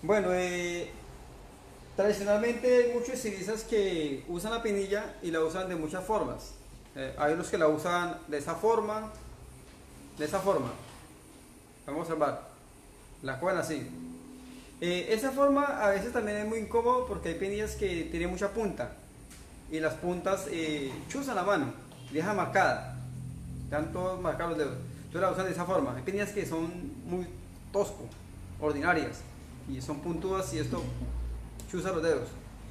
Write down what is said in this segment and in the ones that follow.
Bueno, tradicionalmente hay muchos estilistas que usan la pinilla y la usan de muchas formas. Hay unos que la usan de esa forma, de esa forma. Vamos a observar. La cogen así. Esa forma a veces también es muy incómodo porque hay pinillas que tienen mucha punta y las puntas chuzan la mano, dejan marcada, están todos marcados los dedos. Entonces la usan de esa forma. Hay pinillas que son muy tosco, ordinarias y son puntudas y esto chuza los dedos.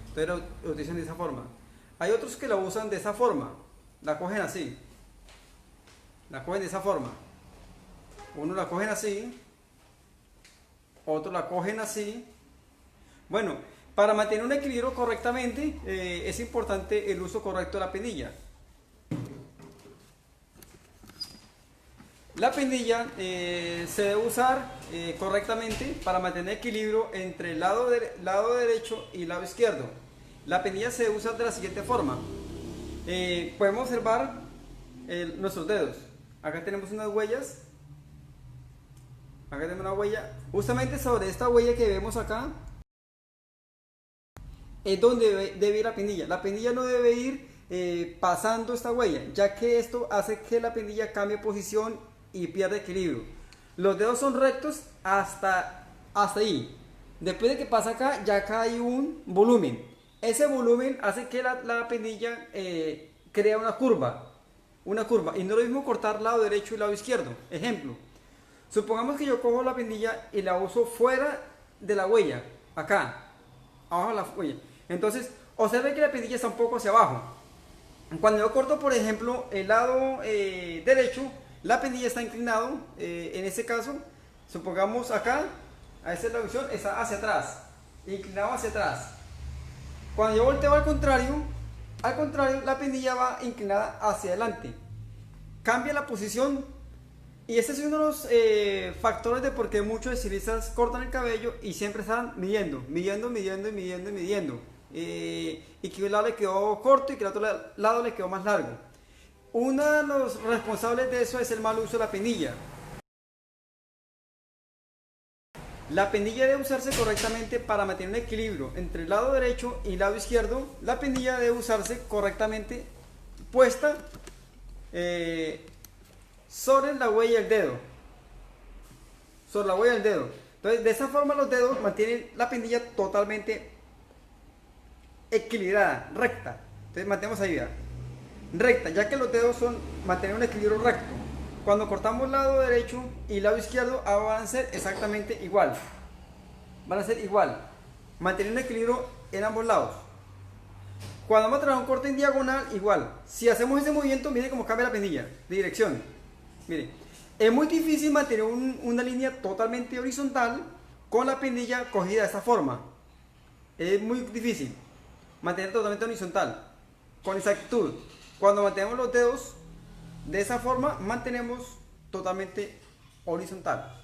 Entonces lo utilizan de esa forma. Hay otros que la usan de esa forma, la cogen así, la cogen de esa forma. Uno la cogen así, otro la cogen así. Bueno, para mantener un equilibrio correctamente es importante el uso correcto de la penilla. La penilla se debe usar correctamente para mantener equilibrio entre el lado derecho y el lado izquierdo. La penilla se usa de la siguiente forma. Podemos observar nuestros dedos. Acá tenemos unas huellas. Acá tenemos una huella. Justamente sobre esta huella que vemos acá es donde debe ir la penilla. La penilla no debe ir pasando esta huella, ya que esto hace que la penilla cambie posición y pierda equilibrio. Los dedos son rectos hasta ahí. Después de que pasa acá, ya acá hay un volumen. Ese volumen hace que la penilla crea una curva. Una curva. Y no es lo mismo cortar lado derecho y lado izquierdo. Ejemplo. Supongamos que yo cojo la penilla y la uso fuera de la huella. Acá. Abajo de la huella. Entonces, observe que la penilla está un poco hacia abajo. Cuando yo corto, por ejemplo, el lado derecho, la penilla está inclinado. En este caso, supongamos acá, a esta es la visión, está hacia atrás, inclinado hacia atrás. Cuando yo volteo al contrario, la penilla va inclinada hacia adelante. Cambia la posición. Y este es uno de los factores de por qué muchos estilistas cortan el cabello y siempre están midiendo. Y que un lado le quedó corto y que el otro lado le quedó más largo. Uno de los responsables de eso es el mal uso de la penilla. La penilla debe usarse correctamente para mantener un equilibrio entre el lado derecho y el lado izquierdo. La penilla debe usarse correctamente puesta sobre la huella del dedo. Sobre la huella del dedo. Entonces, de esa forma los dedos mantienen la penilla totalmente equilibrada, recta. Entonces, mantenemos ahí, ¿verdad? Recta, ya que los dedos son mantener un equilibrio recto. Cuando cortamos lado derecho y lado izquierdo, ahora van a ser exactamente igual. Van a ser igual. Mantener un equilibrio en ambos lados. Cuando vamos a trabajar un corte en diagonal, igual. Si hacemos ese movimiento, mire cómo cambia la penilla de dirección. Mire, es muy difícil mantener una línea totalmente horizontal con la penilla cogida de esta forma. Es muy difícil mantener totalmente horizontal, con exactitud. Cuando mantenemos los dedos de esa forma, mantenemos totalmente horizontal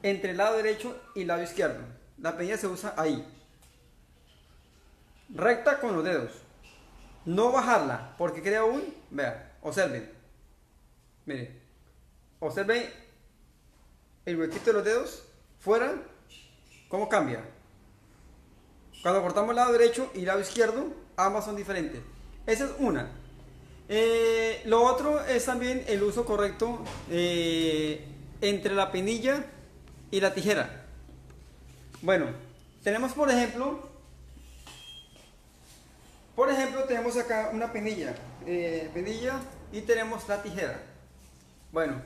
entre el lado derecho y el lado izquierdo. La penilla se usa ahí, recta con los dedos. No bajarla, porque crea vean, observen. Miren, observen el huequito de los dedos fuera, cómo cambia. Cuando cortamos el lado derecho y el lado izquierdo, ambas son diferentes. Esa es una. Lo otro es también el uso correcto entre la penilla y la tijera. Bueno, tenemos por ejemplo tenemos acá una penilla y tenemos la tijera. Bueno,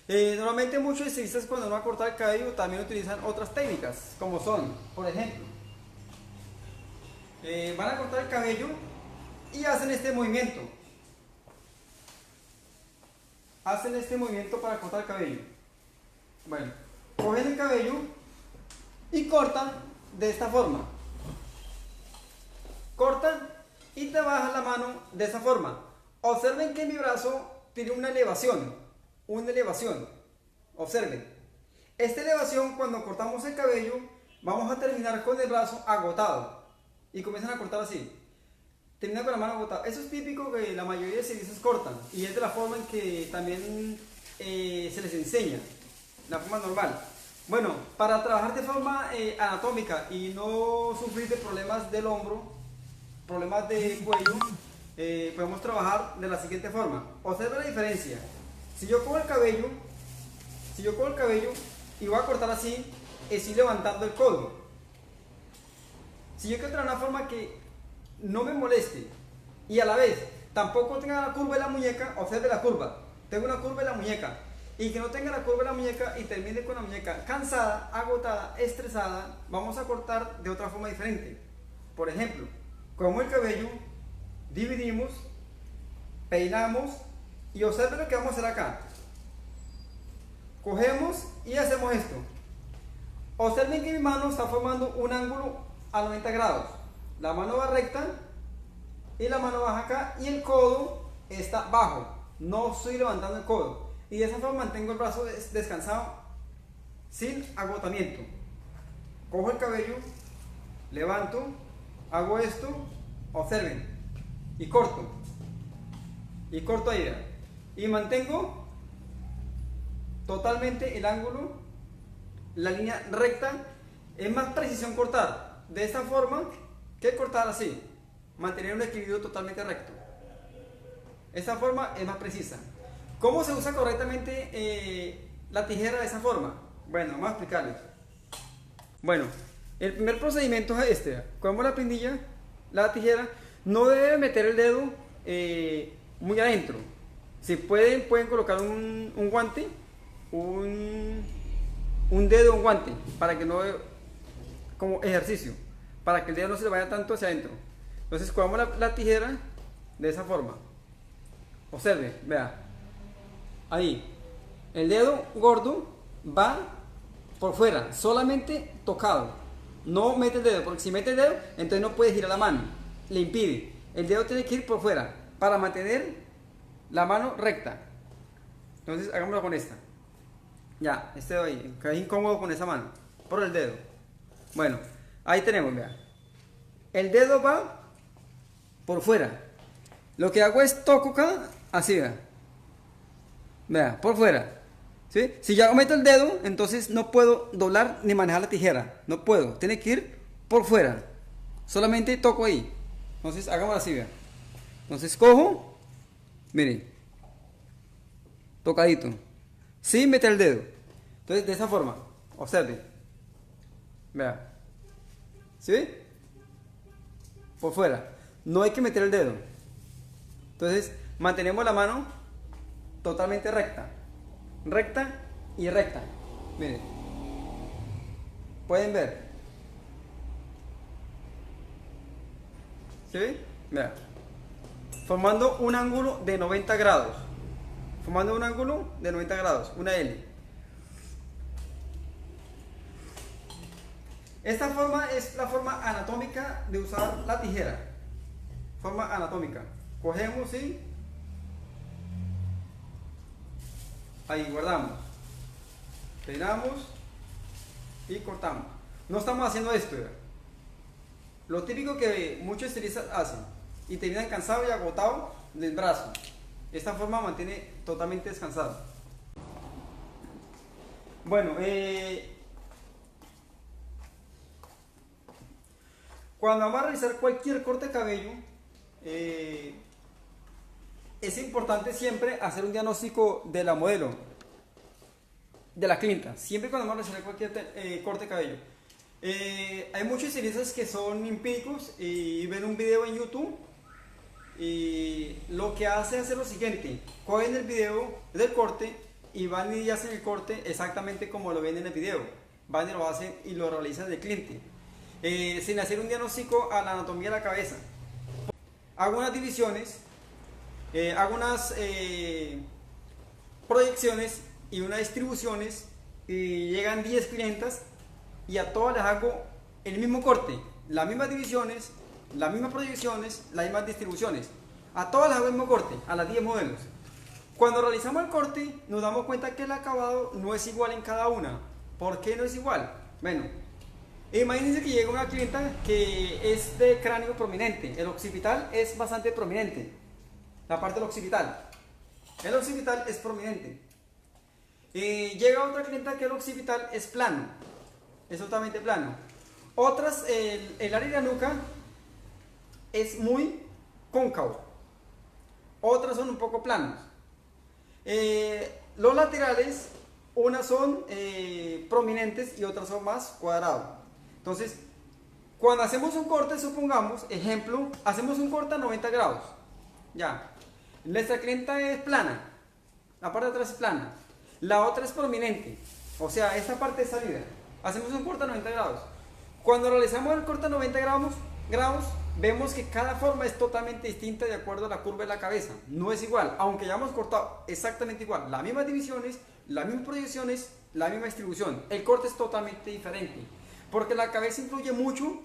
normalmente muchos estilistas cuando van a cortar el cabello también utilizan otras técnicas, como son, por ejemplo, van a cortar el cabello y hacen este movimiento. Hacen este movimiento para cortar el cabello. Bueno, cogen el cabello y cortan de esta forma. Cortan y te bajan la mano de esta forma. Observen que mi brazo tiene una elevación. Una elevación. Observen. Esta elevación, cuando cortamos el cabello, vamos a terminar con el brazo agotado. Y comienzan a cortar así. Termina con la mano agotada. Eso es típico que la mayoría de estilistas cortan. Y es de la forma en que también se les enseña. La forma normal. Bueno, para trabajar de forma anatómica y no sufrir de problemas del hombro, problemas de cuello, podemos trabajar de la siguiente forma. Observa la diferencia. Si yo cojo el cabello, y voy a cortar así, estoy levantando el codo. Si yo quiero traer una forma que no me moleste y a la vez tampoco tenga la curva de la muñeca, observe la curva. Tengo una curva de la muñeca. Y que no tenga la curva de la muñeca y termine con la muñeca cansada, agotada, estresada, vamos a cortar de otra forma diferente. Por ejemplo, como el cabello, dividimos, peinamos y observe lo que vamos a hacer acá. Cogemos y hacemos esto. Observen que mi mano está formando un ángulo a 90 grados. La mano va recta y la mano baja acá y el codo está bajo. No estoy levantando el codo. Y de esa forma mantengo el brazo descansado sin agotamiento. Cojo el cabello, levanto, hago esto, observen, y corto ahí, ¿verdad? Y mantengo totalmente el ángulo, la línea recta. Es más precisión cortar de esta forma que cortar así, mantener un equilibrio totalmente recto. Esta forma es más precisa. ¿Cómo se usa correctamente la tijera de esa forma? Bueno, vamos a explicarles. Bueno, el primer procedimiento es este. Cogemos la pinilla, la tijera, no debe meter el dedo muy adentro. Si pueden colocar un guante, un dedo, un guante, para que no, como ejercicio, para que el dedo no se le vaya tanto hacia adentro. Entonces cogemos la tijera de esa forma. Observe, vea. Ahí, el dedo gordo va por fuera, solamente tocado. No mete el dedo, porque si mete el dedo, entonces no puede girar la mano, le impide. El dedo tiene que ir por fuera para mantener la mano recta. Entonces, hagámoslo con esta. Ya, este dedo ahí, que es incómodo con esa mano, por el dedo. Bueno, ahí tenemos, vea. El dedo va por fuera. Lo que hago es toco acá, así, vea. Vea, por fuera. ¿Sí? Si yo meto el dedo, entonces no puedo doblar ni manejar la tijera. No puedo. Tiene que ir por fuera. Solamente toco ahí. Entonces, hagámoslo así, vea. Entonces, cojo. Miren. Tocadito. Sin meter el dedo. Entonces, de esa forma. Observe. Vea. ¿Sí? Por fuera. No hay que meter el dedo. Entonces, mantenemos la mano totalmente recta y recta. Miren, pueden ver, ¿sí? Vean, formando un ángulo de 90 grados, una L. Esta forma es la forma anatómica de usar la tijera. Forma anatómica. Cogemos y ahí guardamos, peinamos y cortamos. No estamos haciendo esto, ¿verdad? Lo típico que muchos estilistas hacen y terminan cansados y agotados del brazo. Esta forma mantiene totalmente descansado. Bueno, cuando vamos a realizar cualquier corte de cabello, es importante siempre hacer un diagnóstico de la modelo, de la clienta, siempre cuando vamos a realizar cualquier corte de cabello. Hay muchos estilistas que son empíricos y ven un video en YouTube y lo que hacen es lo siguiente: cogen el video del corte y van y hacen el corte exactamente como lo ven en el video, van y lo hacen y lo realizan del cliente, sin hacer un diagnóstico a la anatomía de la cabeza. Hago unas divisiones, hago unas proyecciones y unas distribuciones y llegan 10 clientas y a todas les hago el mismo corte, las mismas divisiones, las mismas proyecciones, las mismas distribuciones. A todas les hago el mismo corte, a las 10 modelos. Cuando realizamos el corte nos damos cuenta que el acabado no es igual en cada una. ¿Por qué no es igual? Bueno, imagínense que llega una clienta que es de cráneo prominente. El occipital es bastante prominente. La parte del occipital. El occipital es prominente. Llega otra clienta que el occipital es plano, es totalmente plano. Otras, el área de la nuca es muy cóncavo, otras son un poco planos. Los laterales, unas son prominentes y otras son más cuadrados. Entonces, cuando hacemos un corte, supongamos, ejemplo, hacemos un corte a 90 grados. Ya, nuestra clienta es plana, la parte de atrás es plana, la otra es prominente, o sea, esta parte de salida. Hacemos un corte a 90 grados. Cuando realizamos el corte a 90 grados, vemos que cada forma es totalmente distinta de acuerdo a la curva de la cabeza. No es igual, aunque hayamos cortado exactamente igual, las mismas divisiones, las mismas proyecciones, la misma distribución. El corte es totalmente diferente, porque la cabeza influye mucho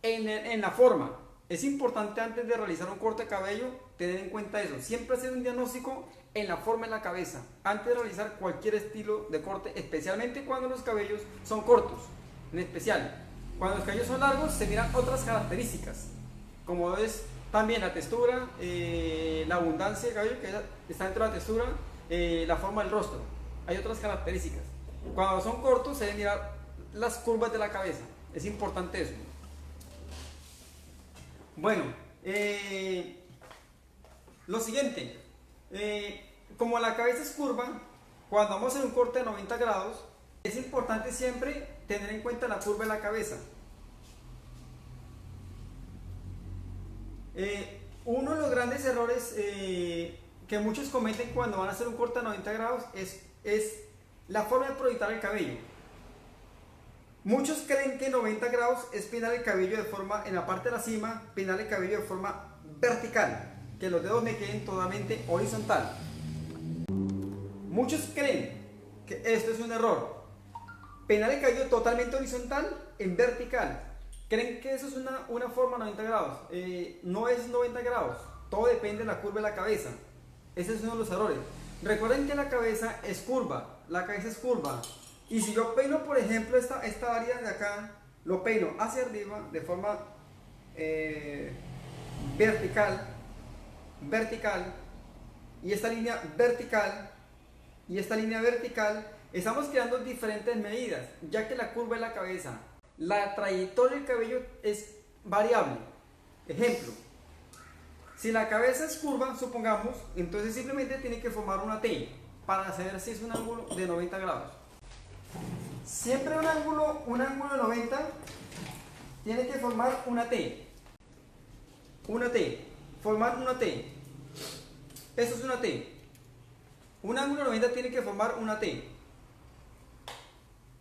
en la forma. Es importante antes de realizar un corte de cabello tener en cuenta eso. Siempre hacer un diagnóstico en la forma de la cabeza antes de realizar cualquier estilo de corte, especialmente cuando los cabellos son cortos. En especial, cuando los cabellos son largos se miran otras características, como es también la textura, la abundancia del cabello que está dentro de la textura, la forma del rostro. Hay otras características. Cuando son cortos se deben mirar las curvas de la cabeza. Es importante eso. Bueno, lo siguiente, como la cabeza es curva, cuando vamos a hacer un corte de 90 grados, es importante siempre tener en cuenta la curva de la cabeza. Uno de los grandes errores que muchos cometen cuando van a hacer un corte a 90 grados es la forma de proyectar el cabello. Muchos creen que 90 grados es peinar el cabello de forma, en la parte de la cima, peinar el cabello de forma vertical, que los dedos me queden totalmente horizontal. Muchos creen que esto es un error. Peinar el cabello totalmente horizontal en vertical. Creen que eso es una forma 90 grados. No es 90 grados. Todo depende de la curva de la cabeza. Ese es uno de los errores. Recuerden que la cabeza es curva. La cabeza es curva. Y si yo peino, por ejemplo, esta área de acá, lo peino hacia arriba de forma vertical, y esta línea vertical, y esta línea vertical, estamos creando diferentes medidas, ya que la curva de la cabeza, la trayectoria del cabello es variable. Ejemplo, si la cabeza es curva, supongamos, entonces simplemente tiene que formar una T para saber si es un ángulo de 90 grados. Siempre un ángulo de 90 tiene que formar una T. Formar una T. Eso es una T. Un ángulo de 90 tiene que formar una T.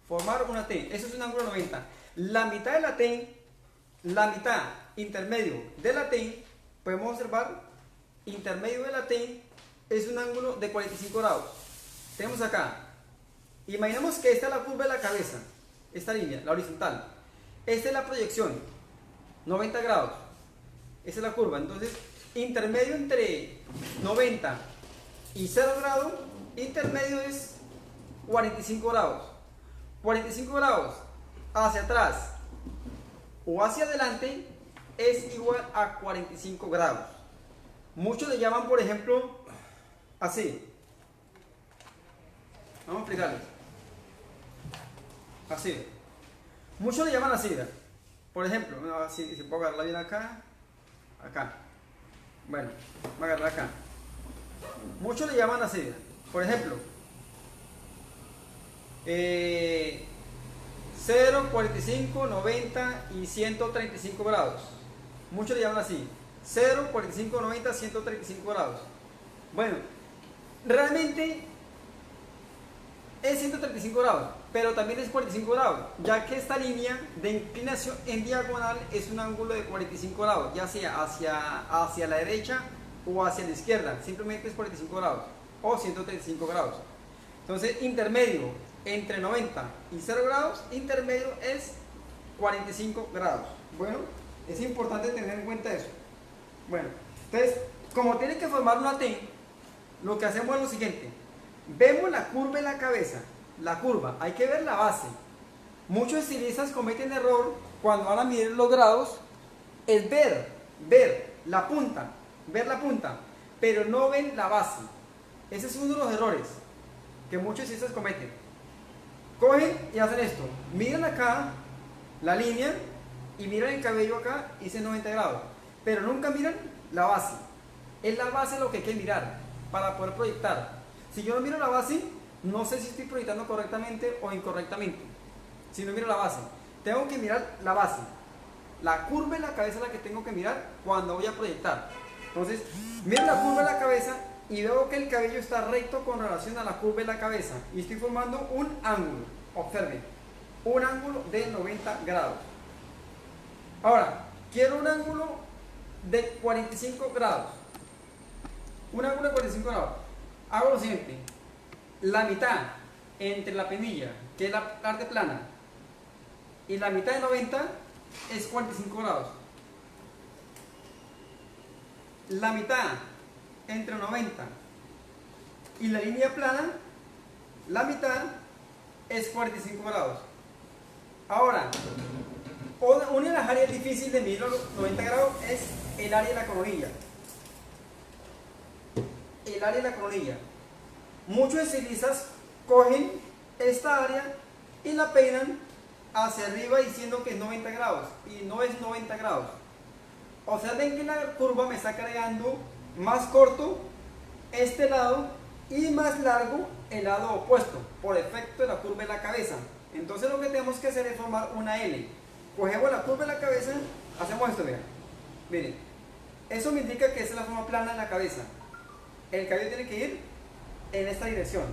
Formar una T. Eso es un ángulo de 90. La mitad de la T, la mitad intermedio de la T, podemos observar, intermedio de la T es un ángulo de 45 grados. Tenemos acá. Imaginemos que esta es la curva de la cabeza, esta línea, la horizontal. Esta es la proyección, 90 grados. Esta es la curva. Entonces, intermedio entre 90 y 0 grados, intermedio es 45 grados. 45 grados hacia atrás o hacia adelante es igual a 45 grados. Muchos le llaman, por ejemplo, así. Vamos a explicarles. Así. Muchos le llaman así, ¿verdad? Por ejemplo, si puedo agarrarla bien acá, acá. Bueno, voy a agarrar acá. Muchos le llaman así, ¿verdad? Por ejemplo, 0, 45, 90 y 135 grados. Muchos le llaman así. 0, 45, 90, 135 grados. Bueno, realmente es 135 grados, pero también es 45 grados, ya que esta línea de inclinación en diagonal es un ángulo de 45 grados, ya sea hacia la derecha o hacia la izquierda, simplemente es 45 grados o 135 grados. Entonces, intermedio entre 90 y 0 grados, intermedio es 45 grados. Bueno, es importante tener en cuenta eso. Bueno, entonces, como tiene que formar una T, lo que hacemos es lo siguiente. Vemos la curva en la cabeza, la curva, hay que ver la base. Muchos estilistas cometen error cuando van a medir los grados, es ver la punta, pero no ven la base. Ese es uno de los errores que muchos ciclistas cometen. Cogen y hacen esto, miran acá la línea y miran el cabello acá y dice 90 grados, pero nunca miran la base. Es la base lo que hay que mirar para poder proyectar. Si yo no miro la base, no sé si estoy proyectando correctamente o incorrectamente. Si no miro la base, tengo que mirar la base. La curva de la cabeza es la que tengo que mirar cuando voy a proyectar. Entonces, miro la curva de la cabeza y veo que el cabello está recto con relación a la curva de la cabeza. Y estoy formando un ángulo. Observen, un ángulo de 90 grados. Ahora, quiero un ángulo de 45 grados. Un ángulo de 45 grados. Hago lo siguiente. La mitad entre la penilla, que es la parte plana, y la mitad de 90 es 45 grados. La mitad entre 90 y la línea plana, la mitad es 45 grados. Ahora, una de las áreas difíciles de medir los 90 grados es el área de la coronilla. El área de la coronilla. Muchos estilistas cogen esta área y la peinan hacia arriba diciendo que es 90 grados y no es 90 grados. O sea, ven que la curva me está cargando más corto este lado y más largo el lado opuesto por efecto de la curva de la cabeza. Entonces lo que tenemos que hacer es formar una L. Cogemos la curva de la cabeza, hacemos esto, vean. Miren, eso me indica que esa es la forma plana de la cabeza. El cabello tiene que ir en esta dirección.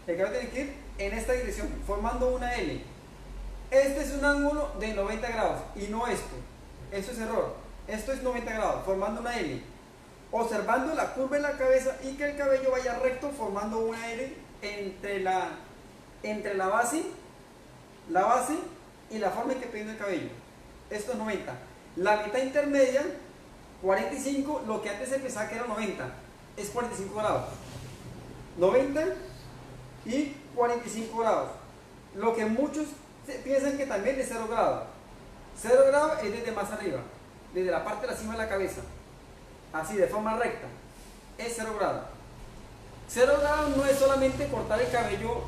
El cabello tiene que ir en esta dirección, formando una L. Este es un ángulo de 90 grados y no esto. Esto es error. Esto es 90 grados, formando una L. Observando la curva de la cabeza y que el cabello vaya recto, formando una L entre la base y la forma en que peino el cabello. Esto es 90. La mitad intermedia, 45, lo que antes se pensaba que era 90, es 45 grados. 90 y 45 grados. Lo que muchos piensan que también es 0 grados. 0 grados es desde más arriba, desde la parte de la cima de la cabeza. Así, de forma recta. Es 0 grados. 0 grados no es solamente cortar el cabello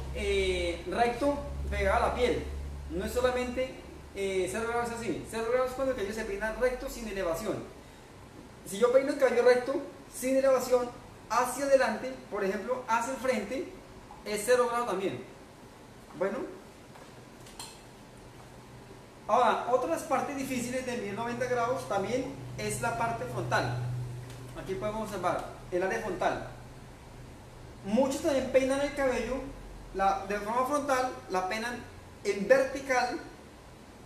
recto pegado a la piel. No es solamente 0 grados así. 0 grados es cuando el cabello se peina recto sin elevación. Si yo peino el cabello recto sin elevación hacia adelante, por ejemplo hacia el frente, es 0 grados también. Bueno, ahora otras partes difíciles de medir 90 grados también es la parte frontal. Aquí podemos observar el área frontal. Muchos también peinan el cabello de forma frontal, la peinan en vertical,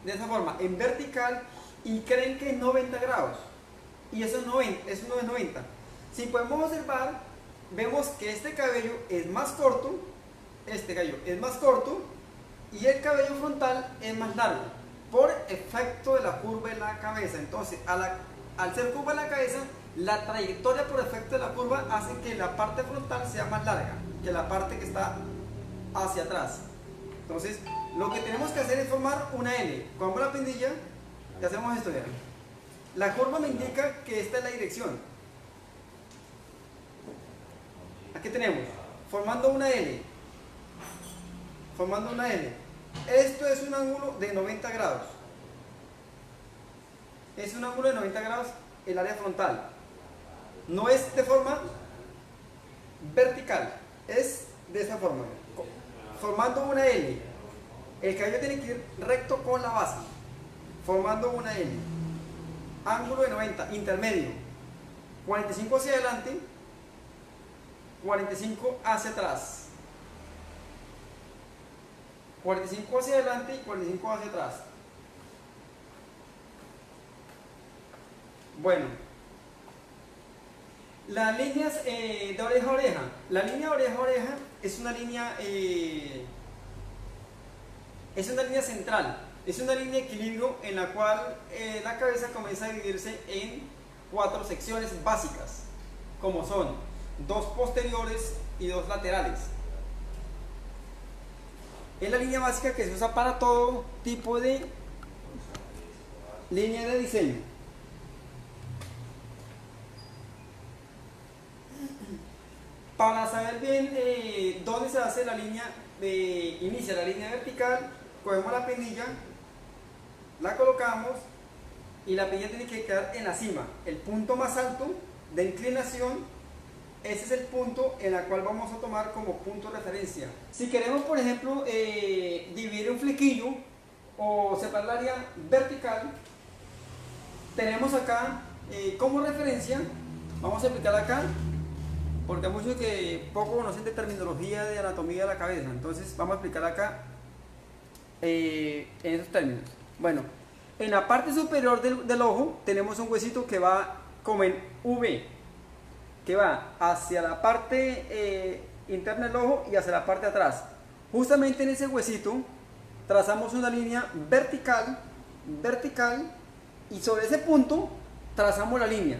de esa forma, en vertical, y creen que es 90 grados. Y eso no es 90. Si podemos observar, vemos que este cabello es más corto, y el cabello frontal es más largo, por efecto de la curva de la cabeza. Entonces, al ser curva de la cabeza, la trayectoria por efecto de la curva hace que la parte frontal sea más larga que la parte que está hacia atrás. Entonces, lo que tenemos que hacer es formar una L. Con la pendilla, y hacemos esto, vean. La curva me indica que esta es la dirección. Aquí tenemos, formando una L. Formando una L. Esto es un ángulo de 90 grados. Es un ángulo de 90 grados el área frontal. No es de forma vertical, es de esta forma. Formando una L. El cabello tiene que ir recto con la base. Formando una L. Ángulo de 90, intermedio. 45 hacia adelante, 45 hacia atrás. 45 hacia adelante y 45 hacia atrás. Bueno, las líneas de oreja a oreja. La línea de oreja a oreja es una línea central. Es una línea de equilibrio en la cual la cabeza comienza a dividirse en 4 secciones básicas, como son 2 posteriores y 2 laterales. Es la línea básica que se usa para todo tipo de línea de diseño. Para saber bien dónde se hace la línea, inicia la línea vertical, cogemos la penilla, la colocamos y la penilla tiene que quedar en la cima. El punto más alto de inclinación, ese es el punto en el cual vamos a tomar como punto de referencia. Si queremos, por ejemplo, dividir un flequillo o separar el área vertical, tenemos acá como referencia, vamos a aplicar acá, porque hay muchos que poco conocen de terminología de anatomía de la cabeza, entonces vamos a explicar acá en esos términos. Bueno, en la parte superior del ojo tenemos un huesito que va como en V, que va hacia la parte interna del ojo y hacia la parte de atrás. Justamente en ese huesito trazamos una línea vertical, y sobre ese punto trazamos la línea.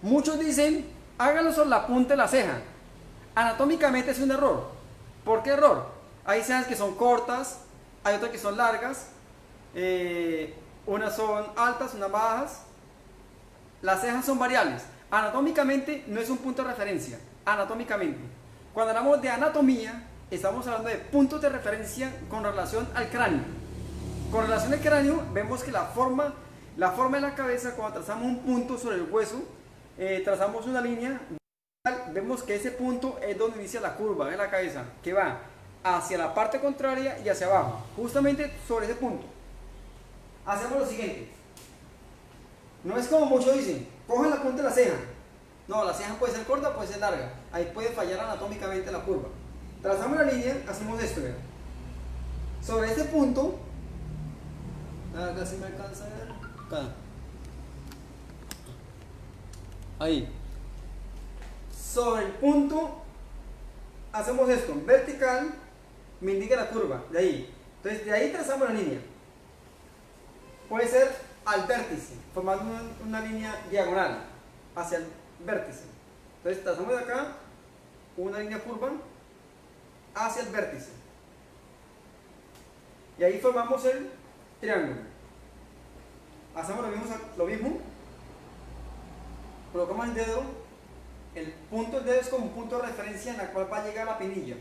Muchos dicen, hágalo sobre la punta de la ceja. Anatómicamente es un error. ¿Por qué error? Hay cejas que son cortas, hay otras que son largas, unas son altas, unas bajas. Las cejas son variables. Anatómicamente no es un punto de referencia. Anatómicamente. Cuando hablamos de anatomía, estamos hablando de puntos de referencia con relación al cráneo. Con relación al cráneo, vemos que la forma de la cabeza, cuando trazamos un punto sobre el hueso, trazamos una línea, vemos que ese punto es donde inicia la curva de la cabeza, que va hacia la parte contraria y hacia abajo. Justamente sobre ese punto. Hacemos lo siguiente. No es como muchos dicen, cogen la punta de la ceja. No, la ceja puede ser corta, puede ser larga. Ahí puede fallar anatómicamente la curva. Trazamos la línea, hacemos esto, ¿verdad? Sobre este punto, acá sí me alcanza a ver. Acá. Ahí. Sobre el punto, hacemos esto, vertical, me indica la curva, de ahí. Entonces, de ahí trazamos la línea. Puede ser al vértice, formando una línea diagonal hacia el vértice. Entonces trazamos de acá una línea curva hacia el vértice. Y ahí formamos el triángulo. Hacemos lo mismo. Colocamos el dedo. El punto del dedo es como un punto de referencia en la cual va a llegar la pinilla.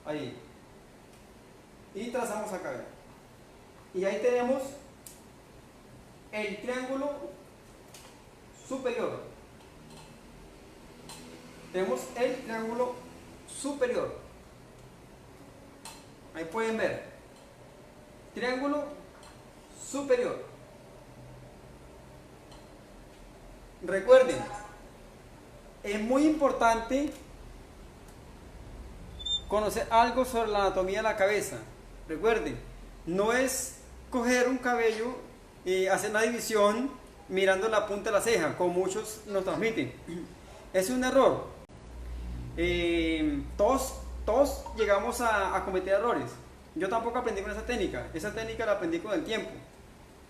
Ahí. Y trazamos acá. Y ahí tenemos el triángulo superior. Tenemos el triángulo superior. Ahí pueden ver. Triángulo superior. Recuerden, es muy importante conocer algo sobre la anatomía de la cabeza. Recuerden, no es coger un cabello y hacer una división mirando la punta de la ceja, como muchos nos transmiten. Es un error. Todos llegamos a cometer errores. Yo tampoco aprendí con esa técnica la aprendí con el tiempo.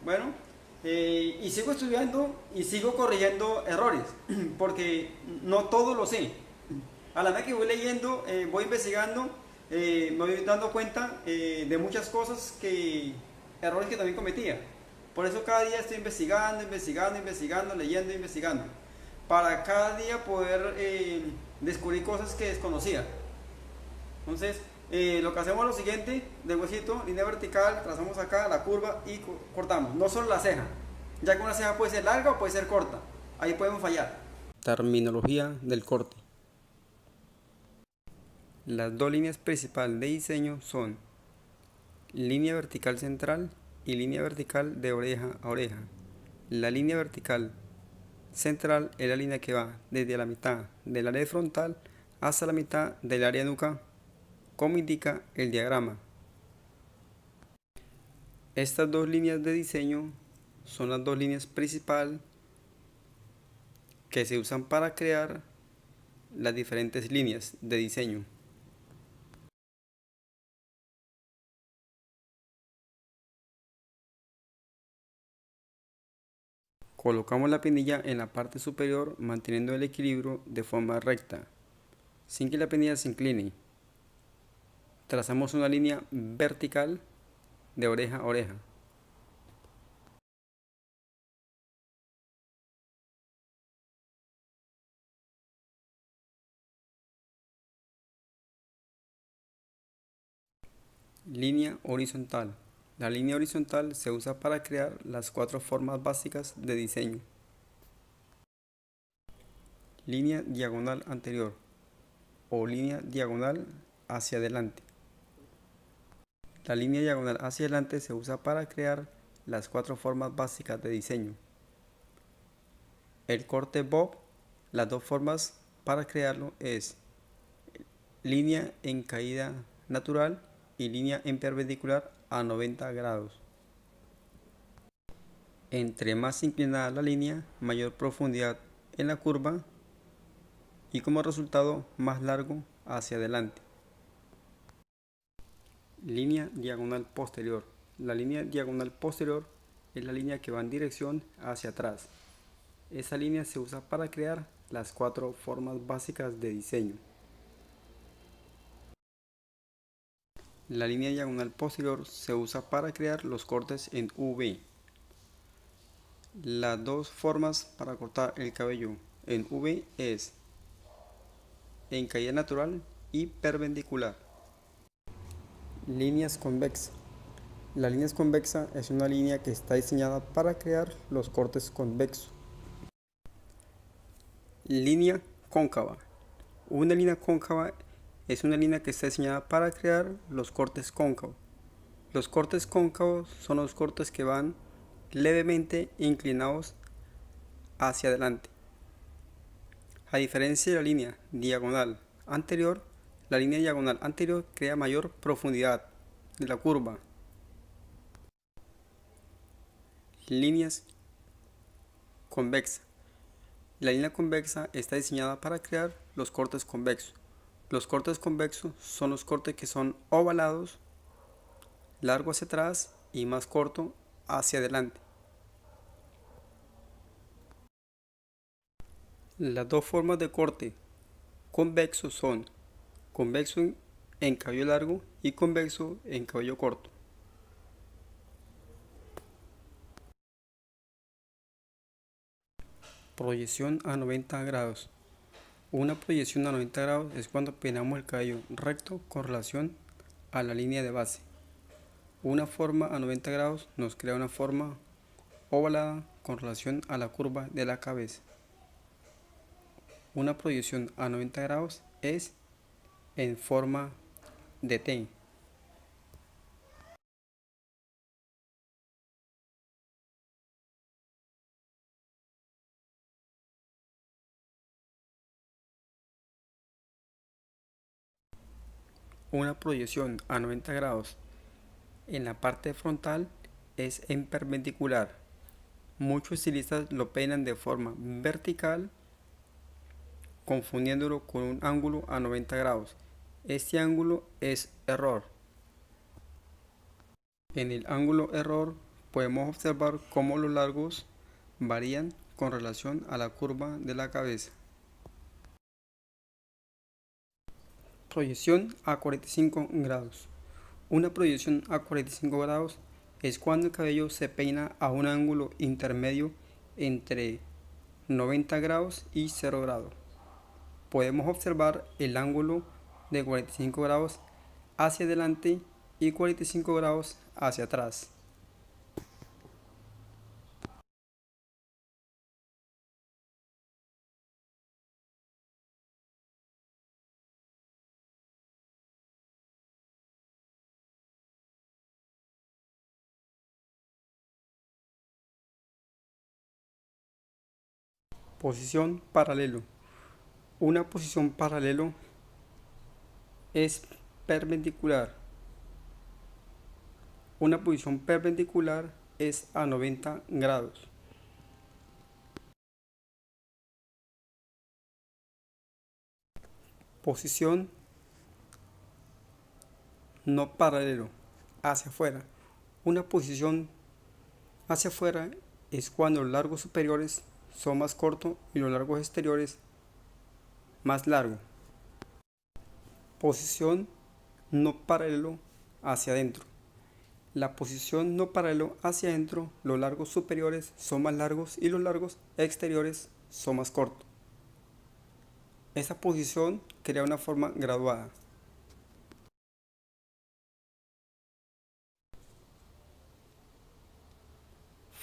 Bueno, y sigo estudiando y sigo corrigiendo errores, porque no todo lo sé. A la vez que voy leyendo, voy investigando, me voy dando cuenta de muchas cosas, errores que también cometía. Por eso cada día estoy investigando, leyendo, investigando, para cada día poder descubrir cosas que desconocía. Entonces, lo que hacemos es lo siguiente: del huesito, línea vertical, trazamos acá la curva y cortamos. No solo la ceja, ya que una ceja puede ser larga o puede ser corta. Ahí podemos fallar. Terminología del corte. Las dos líneas principales de diseño son línea vertical central y línea vertical de oreja a oreja. La línea vertical central es la línea que va desde la mitad del área frontal hasta la mitad del área nuca, como indica el diagrama. Estas dos líneas de diseño son las dos líneas principales que se usan para crear las diferentes líneas de diseño. Colocamos la pinilla en la parte superior manteniendo el equilibrio de forma recta, sin que la pinilla se incline. Trazamos una línea vertical de oreja a oreja. Línea horizontal. La línea horizontal se usa para crear las 4 formas básicas de diseño. Línea diagonal anterior o línea diagonal hacia adelante. La línea diagonal hacia adelante se usa para crear las 4 formas básicas de diseño. El corte bob, las 2 formas para crearlo es línea en caída natural y línea en perpendicular a 90 grados. Entre más inclinada la línea, mayor profundidad en la curva y como resultado más largo hacia adelante. Línea diagonal posterior. La línea diagonal posterior es la línea que va en dirección hacia atrás. Esa línea se usa para crear las 4 formas básicas de diseño. La línea diagonal posterior se usa para crear los cortes en V. Las 2 formas para cortar el cabello en V es en caída natural y perpendicular. Líneas convexas. La línea convexa es una línea que está diseñada para crear los cortes convexos. Línea cóncava. Una línea cóncava es una línea que está diseñada para crear los cortes cóncavos. Los cortes cóncavos son los cortes que van levemente inclinados hacia adelante. A diferencia de la línea diagonal anterior, la línea diagonal anterior crea mayor profundidad de la curva. Líneas convexas. La línea convexa está diseñada para crear los cortes convexos. Los cortes convexos son los cortes que son ovalados, largo hacia atrás y más corto hacia adelante. Las 2 formas de corte convexo son convexo en cabello largo y convexo en cabello corto. Proyección a 90 grados. Una proyección a 90 grados es cuando peinamos el cabello recto con relación a la línea de base. Una forma a 90 grados nos crea una forma ovalada con relación a la curva de la cabeza. Una proyección a 90 grados es en forma de T. Una proyección a 90 grados en la parte frontal es en perpendicular. Muchos estilistas lo peinan de forma vertical, confundiéndolo con un ángulo a 90 grados. Este ángulo es error. En el ángulo error podemos observar cómo los largos varían con relación a la curva de la cabeza. Proyección a 45 grados. Una proyección a 45 grados es cuando el cabello se peina a un ángulo intermedio entre 90 grados y 0 grados. Podemos observar el ángulo de 45 grados hacia adelante y 45 grados hacia atrás. Posición paralelo. Una posición paralelo es perpendicular. Una posición perpendicular es a 90 grados. Posición no paralelo, hacia afuera. Una posición hacia afuera es cuando los largos superiores son más cortos y los largos exteriores más largos. Posición no paralelo hacia adentro. La posición no paralelo hacia adentro, los largos superiores son más largos y los largos exteriores son más cortos. Esa posición crea una forma graduada.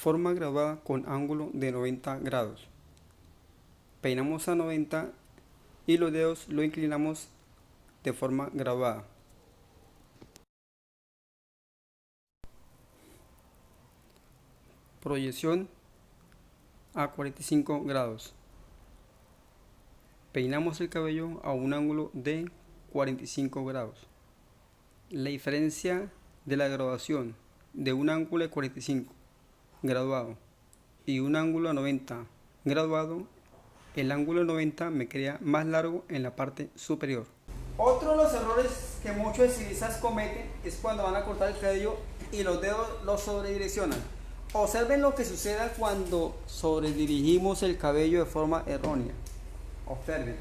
Forma graduada con ángulo de 90 grados. Peinamos a 90 y los dedos lo inclinamos de forma graduada. Proyección a 45 grados. Peinamos el cabello a un ángulo de 45 grados. La diferencia de la graduación de un ángulo de 45 graduado y un ángulo a 90 graduado, el ángulo 90 me queda más largo en la parte superior. Otro de los errores que muchos estilistas cometen es cuando van a cortar el cabello y los dedos los sobredireccionan. Observen lo que sucede cuando sobredirigimos el cabello de forma errónea. Observen.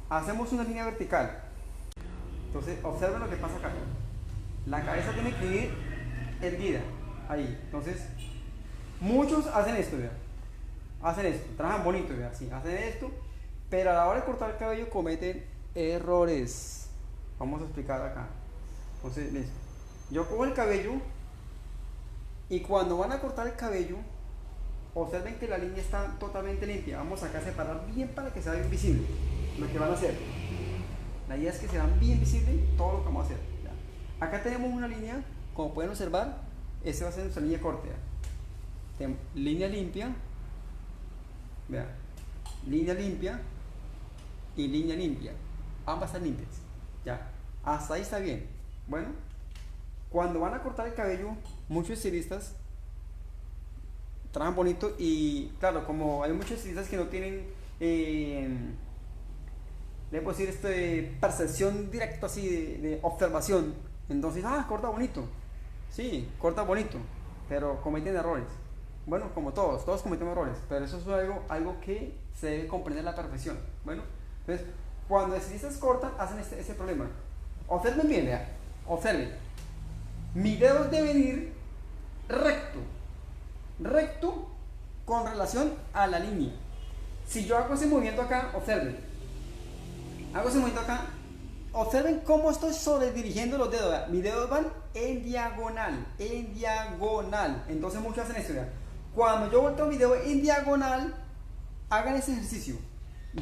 Hacemos una línea vertical. Entonces, observen lo que pasa acá. La cabeza tiene que ir erguida. Ahí. Entonces, muchos hacen esto, vean. Hacen esto. Trabajan bonito, vean. Sí, hacen esto. Pero a la hora de cortar el cabello cometen errores. Vamos a explicar acá. Entonces, listo. Yo cojo el cabello. Y cuando van a cortar el cabello, observen que la línea está totalmente limpia. Vamos acá a separar bien para que sea bien visible lo que van a hacer. La idea es que sea bien visible todo lo que vamos a hacer. ¿Ya? Acá tenemos una línea, como pueden observar, esta va a ser nuestra línea corta. Línea limpia, vean, línea limpia y línea limpia. Ambas están limpias. Ya, hasta ahí está bien. Bueno, cuando van a cortar el cabello, muchos estilistas trabajan bonito y claro, como hay muchos estilistas que no tienen le puedo decir percepción directa así de observación, entonces corta bonito, sí, corta bonito, pero cometen errores. Bueno, como todos cometemos errores, pero eso es algo que se debe comprender a la perfección. Bueno, entonces cuando los estilistas cortan hacen ese problema. Observen bien, vean, observen, mis dedos deben ir recto con relación a la línea. Si yo hago ese movimiento acá, observen, hago ese movimiento acá, observen cómo estoy sobredirigiendo los dedos, ¿verdad? Mis dedos van en diagonal, entonces muchos hacen esto, ¿verdad? Cuando yo volteo mi dedo en diagonal, hagan ese ejercicio,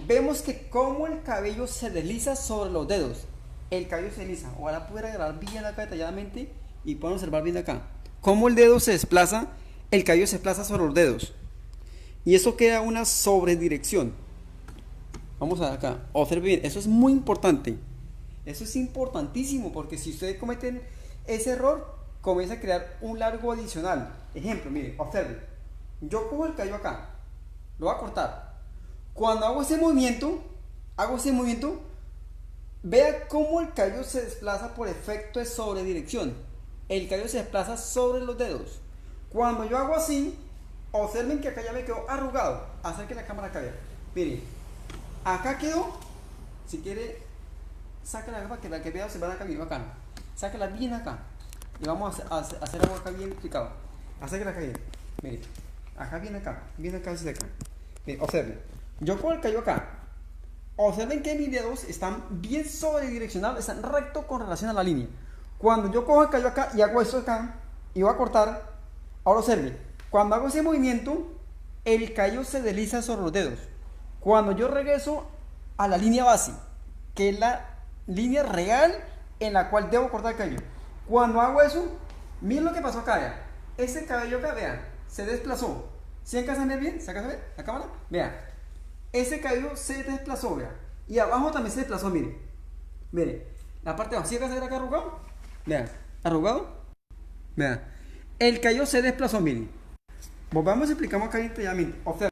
vemos que como el cabello se desliza sobre los dedos, el cabello se desliza. Ojalá pudiera grabar bien acá detalladamente y puedan observar bien acá cómo el dedo se desplaza, el cabello se desplaza sobre los dedos y eso queda una sobredirección. Vamos a ver acá, observen bien, eso es muy importante, eso es importantísimo, porque si ustedes cometen ese error comienza a crear un largo adicional. Ejemplo, miren, observen, yo cojo el cabello acá, lo voy a cortar, cuando hago ese movimiento, vea cómo el cabello se desplaza por efecto de sobredirección. El cabello se desplaza sobre los dedos. Cuando yo hago así, observen que acá ya me quedó arrugado. Acerque la cámara acá, miren, acá quedó. Si quiere, sáquela acá para que vea, se van acá bien bacano. Sáquela bien acá. Y vamos a hacer algo acá bien explicado. Acérquela acá bien. Miren, acá, bien acá, desde acá. Miren, observen. Yo cojo el cabello acá. Observen que mis dedos están bien sobredireccionados, están recto con relación a la línea. Cuando yo cojo el cabello acá y hago esto acá y voy a cortar, ahora observen, cuando hago ese movimiento, el cabello se desliza sobre los dedos. Cuando yo regreso a la línea base, que es la línea real en la cual debo cortar el cabello, cuando hago eso, miren lo que pasó acá, vean. Ese cabello acá, vean, se desplazó. ¿Sí alcanzan a ver bien? ¿Se alcanza a ver la cámara? Vean. Ese cabello se desplazó, vean. Y abajo también se desplazó, miren. Miren. La parte de abajo, ¿sí alcanza a ver acá arrugado? Vean. ¿Arrugado? Vean. El cabello se desplazó, miren. Volvamos y explicamos acá detalladamente. Observen.